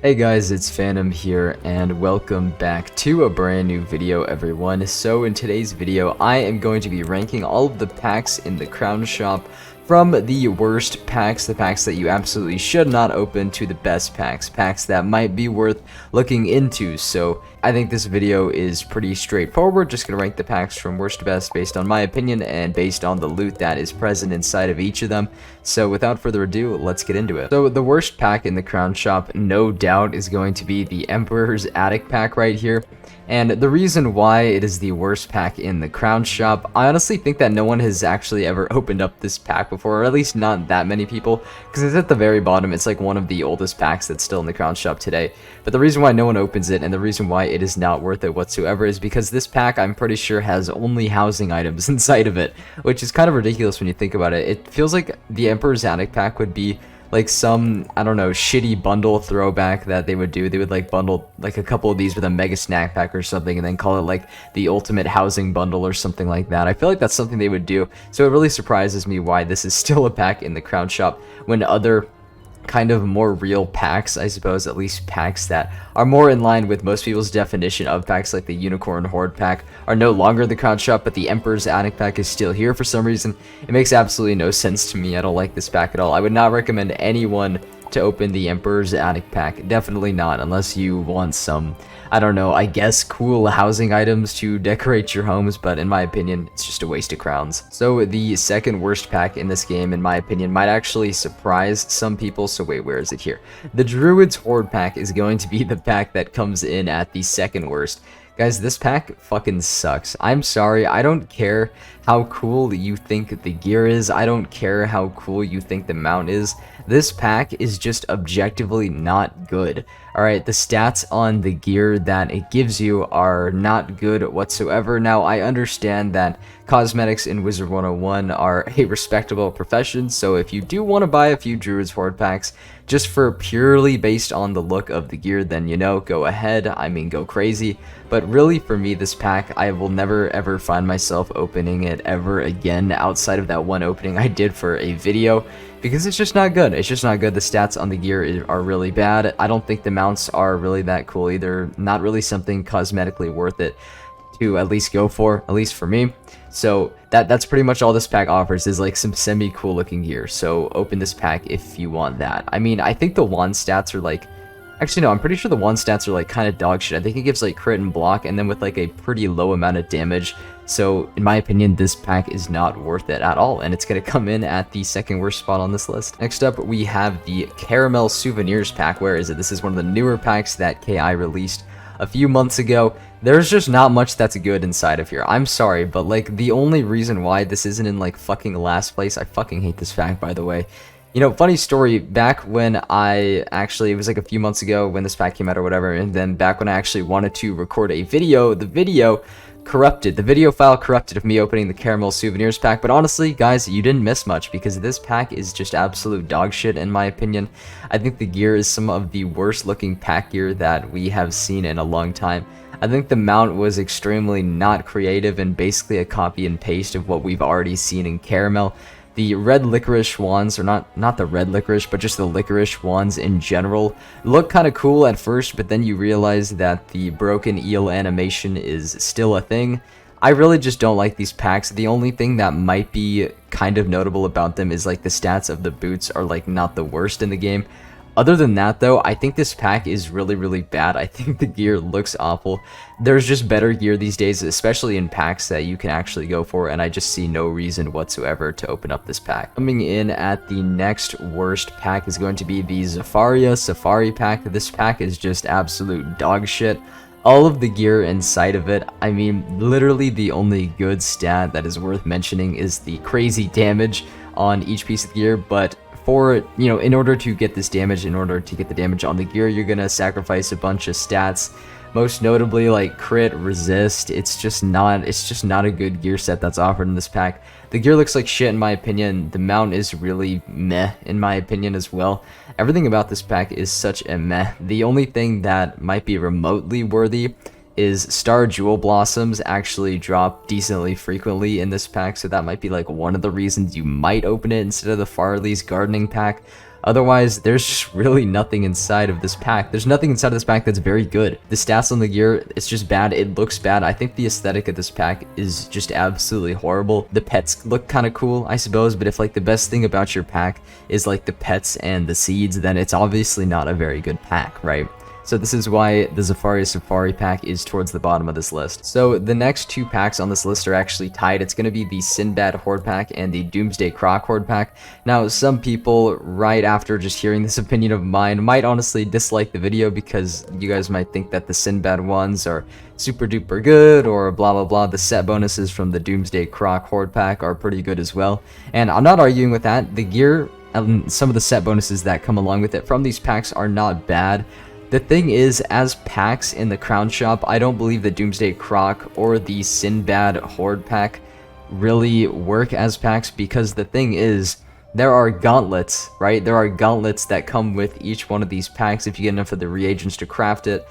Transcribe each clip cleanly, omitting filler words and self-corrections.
Hey guys, it's Phantom here and welcome back to a brand new video everyone. So in today's video I am going to be ranking all of the packs in the Crown Shop from the worst packs, the packs that you absolutely should not open, to the best packs, packs that might be worth looking into. So I think this video is pretty straightforward, just going to rank the packs from worst to best based on my opinion and based on the loot that is present inside of each of them. So without further ado, let's get into it. So the worst pack in the Crown Shop, no doubt, is going to be the Emperor's Attic pack right here. And the reason why it is the worst pack in the Crown Shop, I honestly think that no one has actually ever opened up this pack before, or at least not that many people, because it's at the very bottom. It's like one of the oldest packs that's still in the Crown Shop today. But the reason why no one opens it, and the reason why it is not worth it whatsoever, is because this pack, I'm pretty sure, has only housing items inside of it, which is kind of ridiculous when you think about it. It feels like the Emperor's Attic pack would be like some, I don't know, shitty bundle throwback that they would do. They would like bundle like a couple of these with a mega snack pack or something and then call it like the ultimate housing bundle or something like that. I feel like that's something they would do. So it really surprises me why this is still a pack in the Crown Shop when other kind of more real packs, I suppose, at least packs that are more in line with most people's definition of packs, like the Unicorn Hoard pack, are no longer in the Crown Shop, but the Emperor's Attic pack is still here for some reason. It makes absolutely no sense to me. I don't like this pack at all. I would not recommend anyone to open the Emperor's Attic pack. Definitely not, unless you want some, I don't know, I guess cool housing items to decorate your homes, but in my opinion, it's just a waste of crowns. So the second worst pack in this game, in my opinion, might actually surprise some people. So wait, where is it here? The Druid's Hoard pack is going to be the pack that comes in at the second worst. Guys, this pack fucking sucks. I'm sorry, I don't care how cool you think the gear is. I don't care how cool you think the mount is. This pack is just objectively not good. Alright, the stats on the gear that it gives you are not good whatsoever. Now, I understand that cosmetics in Wizard101 are a respectable profession, so if you do want to buy a few Druid's Hoard packs just for purely based on the look of the gear, then, you know, go ahead. I mean, go crazy. But really, for me, this pack, I will never ever find myself opening it ever again outside of that one opening I did for a video, because it's just not good. It's just not good. The stats on the gear are really bad. I don't think the mounts are really that cool either. Not really something cosmetically worth it to at least go for, at least for me. So that's pretty much all this pack offers, is like some semi-cool looking gear. So open this pack if you want that. I mean, I think the wand stats are like, actually no, I'm pretty sure the wand stats are like kind of dog shit. I think it gives like crit and block, and then with like a pretty low amount of damage. So in my opinion, this pack is not worth it at all, and it's going to come in at the second worst spot on this list. Next up, we have the Caramel Souvenirs pack. Where is it? This is one of the newer packs that KI released a few months ago. There's just not much that's good inside of here. I'm sorry, but like the only reason why this isn't in like fucking last place, I fucking hate this pack, by the way. You know, funny story, back when it was like a few months ago when this pack came out or whatever, and then back when I actually wanted to record a video, the video corrupted. The video file corrupted of me opening the Caramel Souvenirs pack. But honestly, guys, you didn't miss much, because this pack is just absolute dog shit in my opinion. I think the gear is some of the worst looking pack gear that we have seen in a long time. I think the mount was extremely not creative and basically a copy and paste of what we've already seen in Caramel. The red licorice wands, or not the red licorice, but just the licorice wands in general, look kind of cool at first, but then you realize that the broken eel animation is still a thing. I really just don't like these packs. The only thing that might be kind of notable about them is like the stats of the boots are like not the worst in the game. Other than that, though, I think this pack is really, really bad. I think the gear looks awful. There's just better gear these days, especially in packs that you can actually go for, and I just see no reason whatsoever to open up this pack. Coming in at the next worst pack is going to be the Zafaria Safari pack. This pack is just absolute dog shit. All of the gear inside of it, I mean, literally the only good stat that is worth mentioning is the crazy damage on each piece of gear, but for, you know, in order to get this damage, in order to get the damage on the gear, you're gonna sacrifice a bunch of stats, most notably like crit, resist. It's just not a good gear set that's offered in this pack. The gear looks like shit in my opinion. The mount is really meh in my opinion as well. Everything about this pack is such a meh. The only thing that might be remotely worthy is Star Jewel Blossoms actually drop decently frequently in this pack, so that might be like one of the reasons you might open it instead of the Farley's Gardening pack. Otherwise, there's just really nothing inside of this pack. There's nothing inside of this pack that's very good. The stats on the gear, it's just bad. It looks bad. I think the aesthetic of this pack is just absolutely horrible. The pets look kind of cool, I suppose, but if like the best thing about your pack is like the pets and the seeds, then it's obviously not a very good pack, right? So this is why the Zafaria Safari pack is towards the bottom of this list. So the next two packs on this list are actually tied. It's going to be the Sinbad Hoard pack and the Doomsday Croc Hoard pack. Now, some people, right after just hearing this opinion of mine, might honestly dislike the video because you guys might think that the Sinbad ones are super duper good or blah blah blah. The set bonuses from the Doomsday Croc Hoard pack are pretty good as well. And I'm not arguing with that. The gear and some of the set bonuses that come along with it from these packs are not bad. The thing is, as packs in the Crown Shop, I don't believe the Doomsday Croc or the Sinbad Hoard pack really work as packs, because the thing is, there are gauntlets, right? There are gauntlets that come with each one of these packs. If you get enough of the reagents to craft it,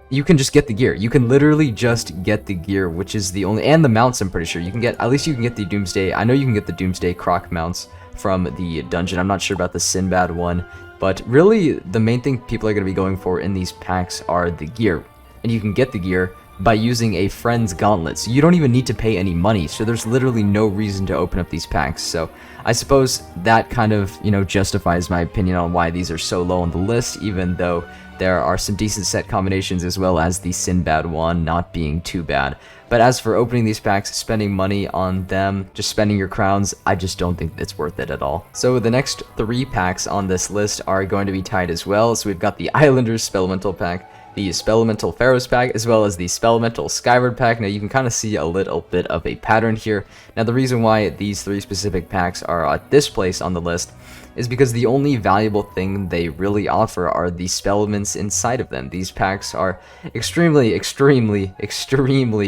you can just get the gear. You can literally just get the gear, which is the only, and the mounts, I'm pretty sure. You can get, at least you can get the Doomsday, I know you can get the Doomsday Croc mounts from the dungeon. I'm not sure about the Sinbad one. But really, the main thing people are going to be going for in these packs are the gear. And you can get the gear by using a friend's gauntlet. So you don't even need to pay any money. So there's literally no reason to open up these packs. So I suppose that kind of, justifies my opinion on why these are so low on the list, even though there are some decent set combinations, as well as the Sinbad one not being too bad. But as for opening these packs, spending money on them, just spending your crowns, I just don't think it's worth it at all. So the next three packs on this list are going to be tied as well. So we've got the Islanders Spellmental pack, the Spellmental Pharaohs pack, as well as the Spellmental Skyward pack. Now you can kind of see a little bit of a pattern here. Now the reason why these three specific packs are at this place on the list is because the only valuable thing they really offer are the spellments inside of them. These packs are extremely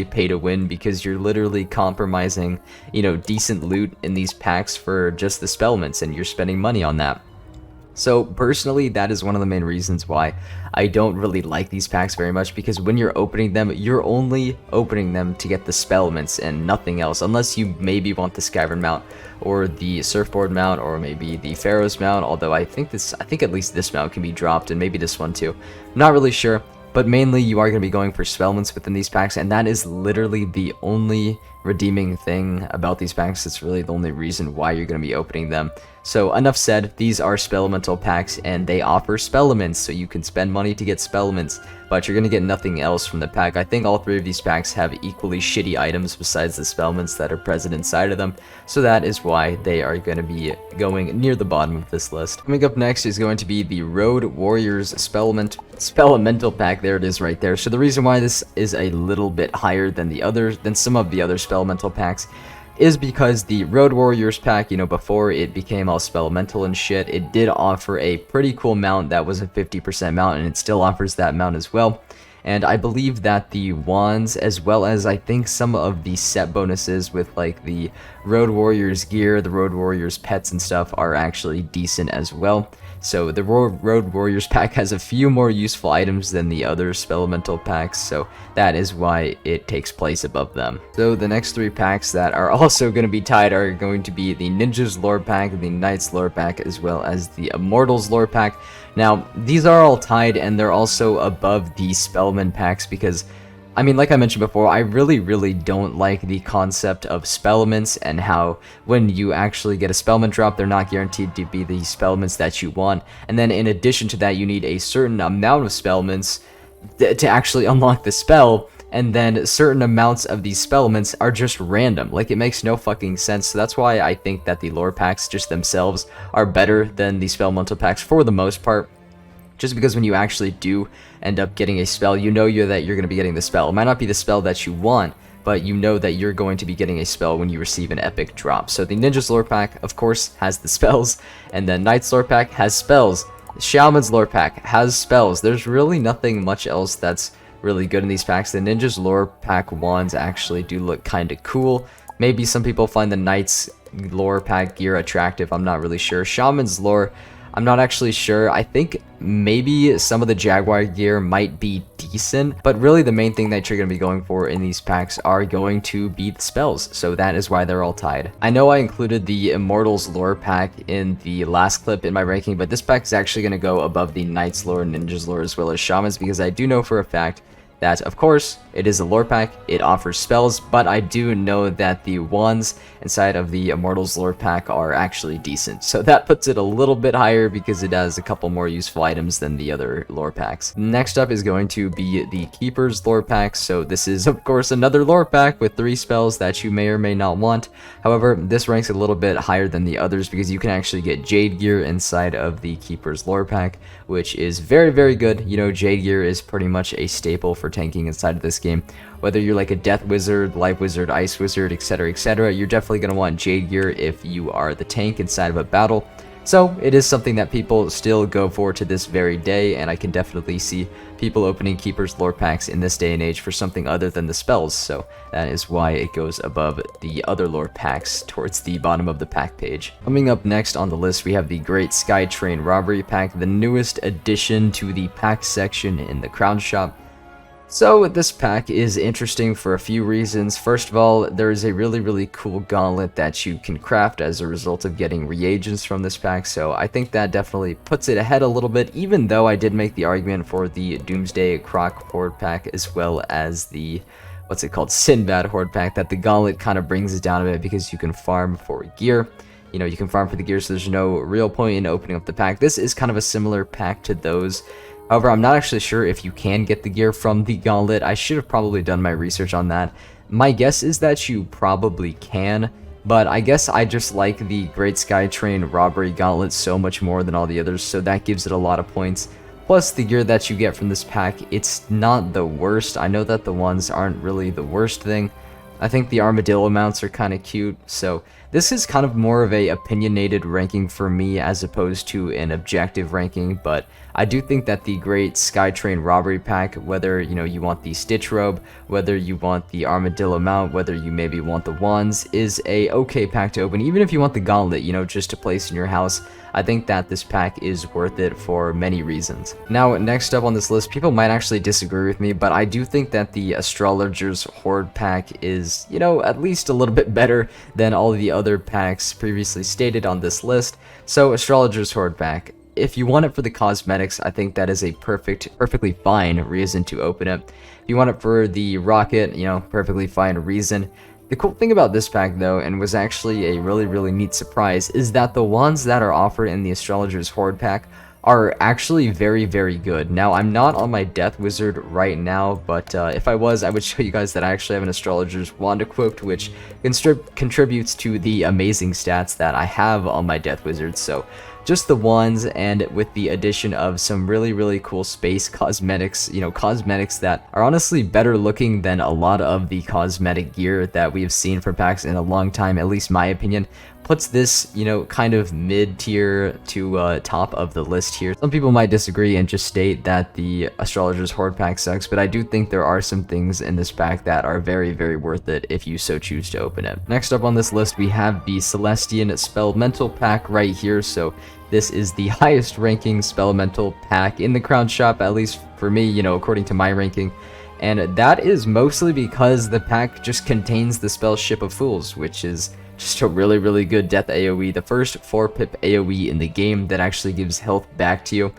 pay to win, because you're literally compromising, decent loot in these packs for just the spellments, and you're spending money on that. So personally, that is one of the main reasons why I don't really like these packs very much, because when you're opening them, you're only opening them to get the spellments and nothing else, unless you maybe want the Skyward mount or the Surfboard mount or maybe the Pharaoh's mount, although I think at least this mount can be dropped, and maybe this one too. I'm not really sure, but mainly you are going to be going for spellments within these packs, and that is literally the only redeeming thing about these packs. It's really the only reason why you're going to be opening them. So enough said, these are spellmental packs, and they offer spellments, so you can spend money to get spellments, but you're going to get nothing else from the pack. I think all three of these packs have equally shitty items besides the spellments that are present inside of them, so that is why they are going to be going near the bottom of this list. Coming up next is going to be the Road Warriors Spellmental pack. There it is right there. So the reason why this is a little bit higher than some of the other spellmental packs is because the Road Warriors pack, before it became all spellmental and shit, it did offer a pretty cool mount that was a 50% mount, and it still offers that mount as well. And I believe that the wands, as well as I think some of the set bonuses with like the Road Warriors gear, the Road Warriors pets and stuff, are actually decent as well. So the Road Warriors pack has a few more useful items than the other spellmental packs, so that is why it takes place above them. So the next three packs that are also going to be tied are going to be the Ninja's Lore pack, the Knight's Lore pack, as well as the Immortals Lore pack. Now, these are all tied, and they're also above the Spellman packs because, I mean, like I mentioned before, I really don't like the concept of spellments, and how when you actually get a spellment drop, they're not guaranteed to be the spellments that you want. And then in addition to that, you need a certain amount of spellments to actually unlock the spell, and then certain amounts of these spellments are just random. Like, it makes no fucking sense. So that's why I think that the lore packs just themselves are better than the spellmental packs for the most part. Just because when you actually do end up getting a spell, you know that you're going to be getting the spell. It might not be the spell that you want, but you know that you're going to be getting a spell when you receive an epic drop. So the Ninja's Lore pack, of course, has the spells, and then Knight's Lore pack has spells. Shaman's Lore pack has spells. There's really nothing much else that's really good in these packs. The Ninja's Lore pack wands actually do look kind of cool. Maybe some people find the Knight's Lore pack gear attractive. I'm not really sure. Shaman's Lore, I'm not actually sure. I think maybe some of the Jaguar gear might be decent, but really the main thing that you're going to be going for in these packs are going to be the spells, so that is why they're all tied. I know I included the Immortals lore pack in the last clip in my ranking, but this pack is actually going to go above the Knights lore, Ninjas lore, as well as Shamans, because I do know for a fact that, of course, it is a lore pack, it offers spells, but I do know that the wands inside of the Immortals lore pack are actually decent. So that puts it a little bit higher because it has a couple more useful items than the other lore packs. Next up is going to be the Keeper's lore pack. So this is, of course, another lore pack with 3 spells that you may or may not want. However, this ranks a little bit higher than the others because you can actually get Jade gear inside of the Keeper's lore pack, which is very, very good. You know, Jade gear is pretty much a staple for tanking inside of this game. Whether you're like a Death Wizard, Life Wizard, Ice Wizard, etc., you're definitely going to want Jade gear if you are the tank inside of a battle. So it is something that people still go for to this very day, and I can definitely see people opening Keeper's lore packs in this day and age for something other than the spells, so that is why it goes above the other lore packs towards the bottom of the pack page. Coming up next on the list, we have the Great Skytrain Robbery Pack, the newest addition to the pack section in the Crown Shop. So this pack is interesting for a few reasons. First of all, there is a really cool gauntlet that you can craft as a result of getting reagents from this pack, so I think that definitely puts it ahead a little bit, even though I did make the argument for the Doomsday Croc Hoard pack as well as the, what's it called, Sinbad Hoard pack, that the gauntlet kind of brings it down a bit because you can farm for gear. You know, you can farm for the gear, so there's no real point in opening up the pack. This is kind of a similar pack to those. However, I'm not actually sure if you can get the gear from the gauntlet. I should have probably done my research on that. My guess is that you probably can, but I guess I just like the Great Skytrain Robbery Gauntlet so much more than all the others, so that gives it a lot of points. Plus, the gear that you get from this pack, it's not the worst. I know that the ones aren't really the worst thing. I think the armadillo mounts are kind of cute, so this is kind of more of a opinionated ranking for me as opposed to an objective ranking, but I do think that the Great Skytrain Robbery Pack, whether, you know, you want the Stitch Robe, whether you want the Armadillo Mount, whether you maybe want the Wands, is a okay pack to open. Even if you want the Gauntlet, you know, just to place in your house, I think that this pack is worth it for many reasons. Now, next up on this list, people might actually disagree with me, but I do think that the Astrologer's Hoard pack is, you know, at least a little bit better than all of the other packs previously stated on this list. So, Astrologer's Hoard pack, if you want it for the cosmetics, I think that is a perfectly fine reason to open it. If you want it for the rocket, you know, perfectly fine reason. The cool thing about this pack, though, and was actually a really neat surprise, is that the wands that are offered in the Astrologer's Hoard pack are actually very good. Now, I'm not on my Death Wizard right now, but if I was, I would show you guys that I actually have an Astrologer's wand equipped, which contributes to the amazing stats that I have on my Death Wizard. So just the wands, and with the addition of some really cool space cosmetics, you know, cosmetics that are honestly better looking than a lot of the cosmetic gear that we've seen for packs in a long time, at least my opinion, puts this, you know, kind of mid-tier to top of the list here. Some people might disagree and just state that the Astrologer's Hoard pack sucks, but I do think there are some things in this pack that are very worth it if you so choose to open it. Next up on this list, we have the Celestian Spellmental pack right here. So this is the highest ranking Spellmental pack in the Crown Shop, at least for me, you know, according to my ranking. And that is mostly because the pack just contains the spell Ship of Fools, which is just a really good death AoE, the first 4-pip AoE in the game that actually gives health back to you.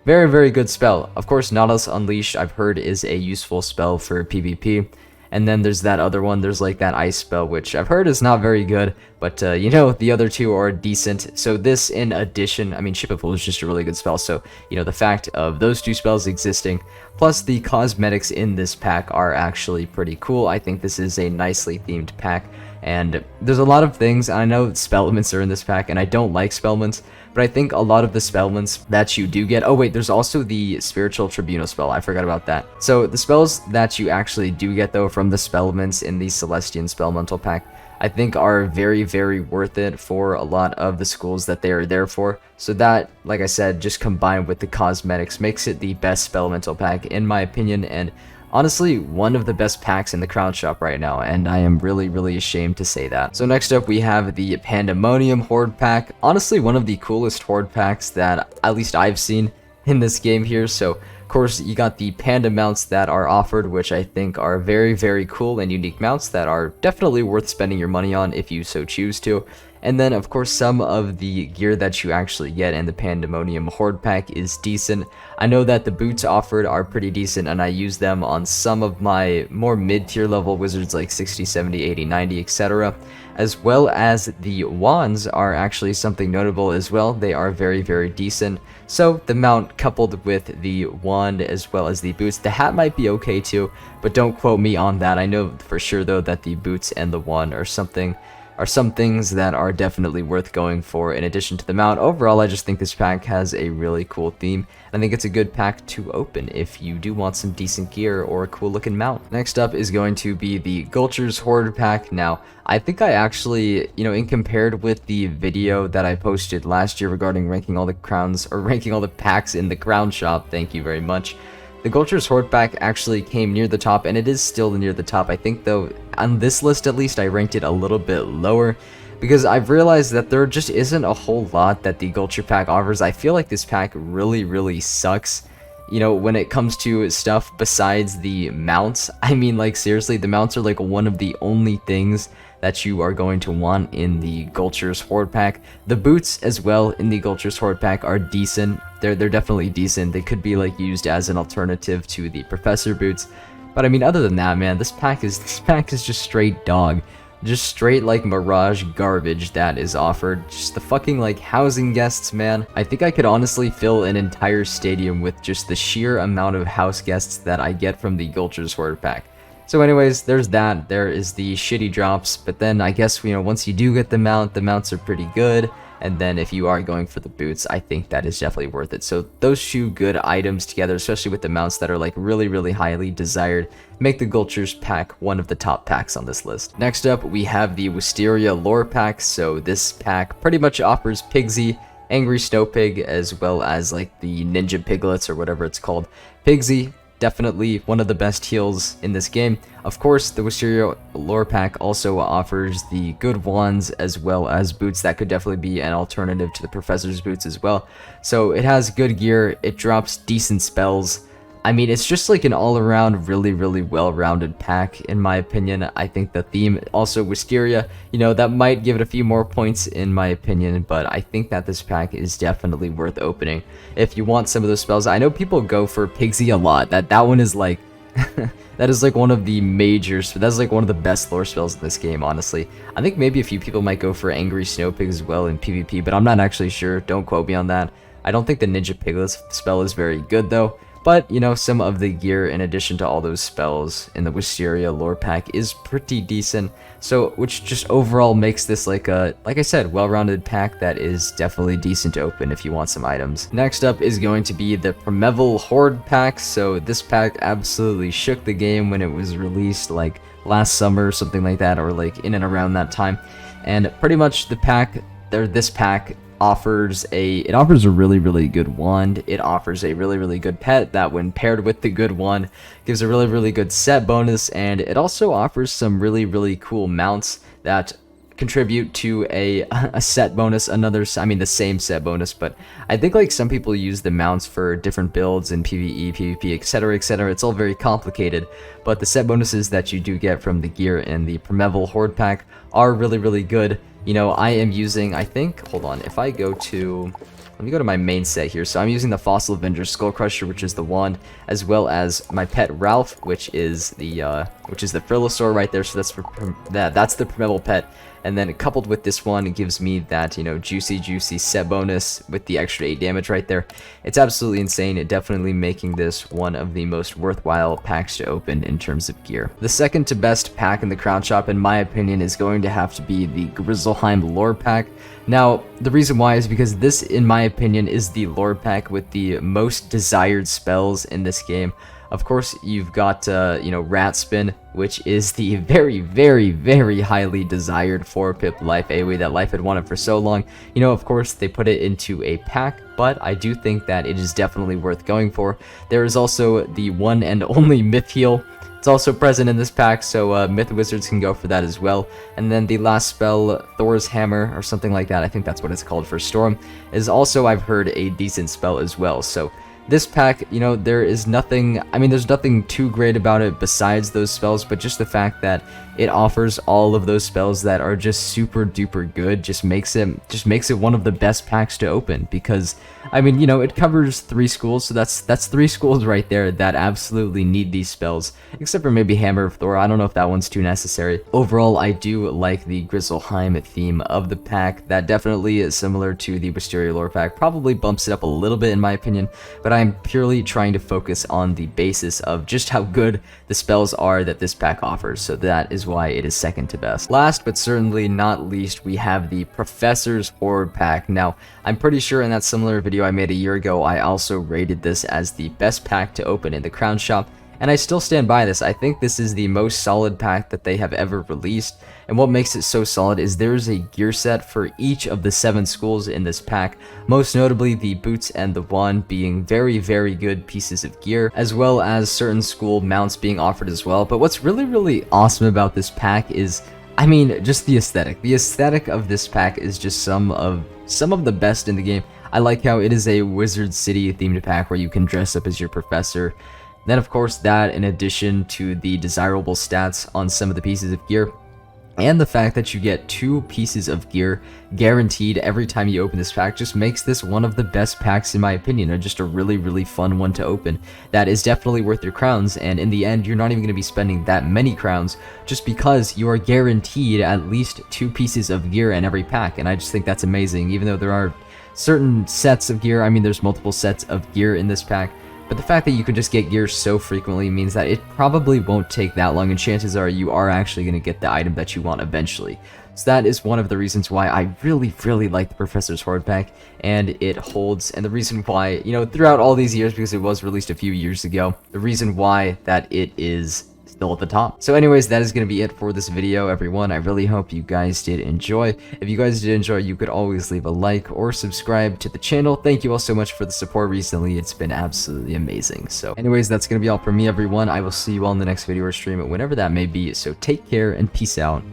Very good spell. Of course, Nautilus Unleashed, I've heard, is a useful spell for PvP. And then there's that other one, there's like that ice spell, which I've heard is not very good, but you know, the other two are decent. So this, in addition, I mean, Ship of Fools is just a really good spell, so, you know, the fact of those two spells existing, plus the cosmetics in this pack are actually pretty cool. I think this is a nicely themed pack, and there's a lot of things. I know Spellments are in this pack, and I don't like Spellments, but I think a lot of the Spellments that you do get... Oh wait, there's also the Spiritual Tribunal spell, I forgot about that. So the spells that you actually do get, though, from the Spellments in the Celestian Spellmental pack, I think are very worth it for a lot of the schools that they are there for. So that, like I said, just combined with the cosmetics, makes it the best Spellmental pack in my opinion, and honestly one of the best packs in the crown shop right now, and I am really ashamed to say that. So next up we have the Pandemonium Hoard pack. Honestly, one of the coolest Hoard packs that at least I've seen in this game here. So of course you got the panda mounts that are offered, which I think are very cool and unique mounts that are definitely worth spending your money on if you so choose to. And then of course some of the gear that you actually get in the Pandemonium Hoard pack is decent. I know that the boots offered are pretty decent, and I use them on some of my more mid-tier level wizards like 60, 70, 80, 90, etc. As well as the wands are actually something notable as well. They are very decent. So the mount coupled with the wand as well as the boots, the hat might be okay too, but don't quote me on that. I know for sure though that the boots and the wand are some things that are definitely worth going for in addition to the mount. Overall, I just think this pack has a really cool theme, and I think it's a good pack to open if you do want some decent gear or a cool looking mount. Next up is going to be the Gulcher's Hoard pack. Now, I think I actually, in compared with the video that I posted last year regarding ranking all the crowns, or ranking all the packs in the crown shop, thank you very much, the Gulcher's Hoard pack actually came near the top, and it is still near the top. I think though, on this list at least, I ranked it a little bit lower, because I've realized that there just isn't a whole lot that the Gulcher pack offers. I feel like this pack really sucks, when it comes to stuff besides the mounts. I mean, like, seriously, the mounts are like one of the only things that you are going to want in the Gulcher's Hoard pack. The boots as well in the Gulcher's Hoard pack are decent. They're definitely decent. They could be like used as an alternative to the Professor boots. But I mean, other than that, man, this pack is just straight dog. Just straight like Mirage garbage that is offered. Just the fucking like housing guests, man. I think I could honestly fill an entire stadium with just the sheer amount of house guests that I get from the Gulcher's Hoard pack. So anyways, there's that. There is the shitty drops, but then I guess, once you do get the mounts are pretty good. And then if you are going for the boots, I think that is definitely worth it. So those two good items together, especially with the mounts that are like really highly desired, make the Gulcher's pack one of the top packs on this list. Next up, we have the Wisteria lore pack. So this pack pretty much offers Pigsy, Angry Snow Pig, as well as like the Ninja Piglets or whatever it's called. Pigsy, definitely one of the best heals in this game. Of course, the Wisteria lore pack also offers the good wands as well as boots that could definitely be an alternative to the Professor's boots as well. So it has good gear, it drops decent spells. I mean, it's just like an all-around really well-rounded pack, in my opinion. I think the theme, also Wisteria, that might give it a few more points in my opinion, but I think that this pack is definitely worth opening if you want some of those spells. I know people go for Pigsy a lot. That one is like that is like one of the majors. That's like one of the best lore spells in this game, honestly. I think maybe a few people might go for Angry Snow Pig as well in PvP, but I'm not actually sure. Don't quote me on that. I don't think the Ninja Piglets spell is very good though. But, some of the gear in addition to all those spells in the Wisteria lore pack is pretty decent. So, which just overall makes this like I said, well-rounded pack that is definitely decent to open if you want some items. Next up is going to be the Primeval Hoard pack. So this pack absolutely shook the game when it was released like last summer or something like that, or like in and around that time. And pretty much this pack offers a really good wand. It offers a really good pet that when paired with the good wand gives a really good set bonus, and it also offers some really cool mounts that contribute to a set bonus, the same set bonus, but I think like some people use the mounts for different builds in PvE, PvP, etc. It's all very complicated, but the set bonuses that you do get from the gear in the Primeval Hoard pack are really good. I am using, I think, hold on, if I go to, let me go to my main set here. So I'm using the Fossil Avenger Skull Crusher, which is the wand, as well as my pet Ralph, which is the Frillosaur right there. So that's the Primeval pet. And then coupled with this one, it gives me that, juicy set bonus with the extra 8 damage right there. It's absolutely insane. It definitely making this one of the most worthwhile packs to open in terms of gear. The second to best pack in the Crown Shop, in my opinion, is going to have to be the Grizzleheim lore pack. Now, the reason why is because this, in my opinion, is the lore pack with the most desired spells in this game. Of course, you've got, you know, Rat Spin, which is the very, very, very highly desired 4-pip life AoE that Life had wanted for so long. You know, of course, they put it into a pack, but I do think that it is definitely worth going for. There is also the one and only Myth Heal. It's also present in this pack, so Myth Wizards can go for that as well. And then the last spell, Thor's Hammer, or something like that, I think that's what it's called for Storm, is also, I've heard, a decent spell as well. So this pack, you know, there is nothing, I mean, there's nothing too great about it besides those spells, but just the fact that it offers all of those spells that are just super duper good just makes it one of the best packs to open, because I mean, you know, it covers 3 schools, so that's 3 schools right there that absolutely need these spells, except for maybe Hammer of Thor. I don't know if that one's too necessary. Overall, I do like the Grizzleheim theme of the pack. That definitely is similar to the Wisteria lore pack, probably bumps it up a little bit in my opinion, but I'm purely trying to focus on the basis of just how good the spells are that this pack offers, so that is why it is second to best. Last but certainly not least, we have the Professor's Hoard pack. Now, I'm pretty sure in that similar video I made a year ago, I also rated this as the best pack to open in the Crown Shop, and I still stand by this. I think this is the most solid pack that they have ever released, and what makes it so solid is there's a gear set for each of the 7 schools in this pack, most notably the boots and the wand being very, very good pieces of gear, as well as certain school mounts being offered as well. But what's really, really awesome about this pack is, I mean, just the aesthetic. The aesthetic of this pack is just some of the best in the game. I like how it is a Wizard City themed pack where you can dress up as your professor. Then of course that, in addition to the desirable stats on some of the pieces of gear, and the fact that you get 2 pieces of gear guaranteed every time you open this pack, just makes this one of the best packs in my opinion, or just a really, really fun one to open that is definitely worth your crowns. And in the end, you're not even going to be spending that many crowns just because you are guaranteed at least 2 pieces of gear in every pack. And I just think that's amazing, even though there are certain sets of gear. I mean, there's multiple sets of gear in this pack, but the fact that you can just get gear so frequently means that it probably won't take that long, and chances are you are actually going to get the item that you want eventually. So that is one of the reasons why I really, really like the Professor's Hoard pack, and it holds, and the reason why, you know, throughout all these years, because it was released a few years ago, the reason why that it is still at the top. So anyways, that is going to be it for this video, everyone. I really hope you guys did enjoy. If you guys did enjoy, you could always leave a like or subscribe to the channel. Thank you all so much for the support recently. It's been absolutely amazing. So anyways, that's going to be all from me, everyone. I will see you all in the next video or stream, whenever that may be. So take care and peace out.